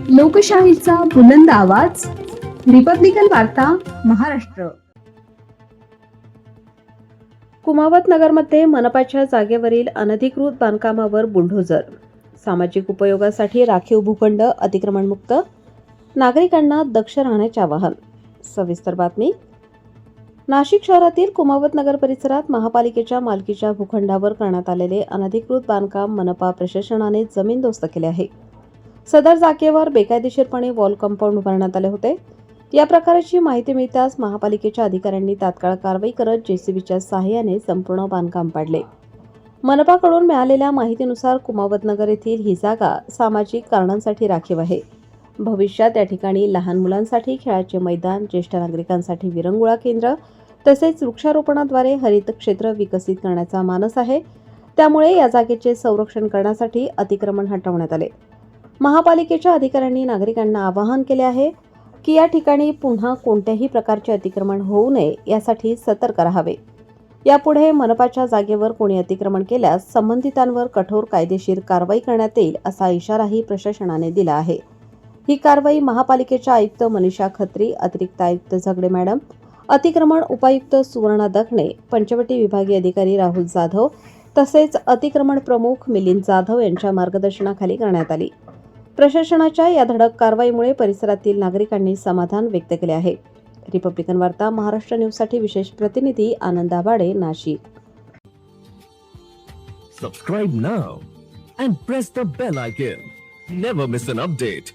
लोकशाहीचा बुलंद आवाज, रिपब्लिकन वार्ता महाराष्ट्र. कुमावत नगरमध्ये मनपाच्या जागेवरील अनधिकृत बांधकामावर बुलडोझर. सामाजिक उपयोगासाठी राखीव भूखंड अतिक्रमणमुक्त, नागरिकांना दक्ष राहण्याचे आवाहन. सविस्तर बातमी. नाशिक शहरातील कुमावत नगर परिसरात महापालिकेच्या मालकीच्या भूखंडावर करण्यात आलेले अनधिकृत बांधकाम मनपा प्रशासनाने जमीनदोस्त केले आहे. सदर जागेवर बेकायदेशीरपणे वॉल कंपाऊंड उभारण्यात आले होते. या प्रकाराची माहिती मिळताच महापालिकेच्या अधिकाऱ्यांनी तात्काळ कारवाई करत जेसीबीच्या सहाय्याने संपूर्ण बांधकाम पाडले. मनपाकडून मिळालेल्या माहितीनुसार कुमावत नगर येथील ही जागा सामाजिक कारणांसाठी राखीव आहे. भविष्यात या ठिकाणी लहान मुलांसाठी खेळाचे मैदान, ज्येष्ठ नागरिकांसाठी विरंगुळा केंद्र तसेच वृक्षारोपणाद्वारे हरित क्षेत्र विकसित करण्याचा मानस आहे. त्यामुळे या जागेचे संरक्षण करण्यासाठी अतिक्रमण हटवण्यात आले. महापालिकेच्या अधिकाऱ्यांनी नागरिकांना आवाहन केले आहे की या ठिकाणी पुन्हा कोणत्याही प्रकारचे अतिक्रमण होऊ नये यासाठी सतर्क राहावे. यापुढे मनपाच्या जागेवर कोणी अतिक्रमण केल्यास संबंधितांवर कठोर कायदेशीर कारवाई करण्यात येईल असा इशाराही प्रशासनाने दिला आहे. ही कारवाई महापालिकेच्या आयुक्त मनीषा खत्री, अतिरिक्त आयुक्त झगडे मॅडम, अतिक्रमण उपायुक्त सुवर्णा दखणे, पंचवटी विभागीय अधिकारी राहुल जाधव तसेच अतिक्रमण प्रमुख मिलिंद जाधव यांच्या मार्गदर्शनाखाली करण्यात आली. प्रशासनाच्या या धडक कारवाईमुळे परिसरातील नागरिकांनी समाधान व्यक्त केले आहे. रिपब्लिकन वार्ता महाराष्ट्र न्यूजसाठी विशेष प्रतिनिधी आनंद Dabhade, Nashik. Subscribe now and press the bell icon. Never miss an update.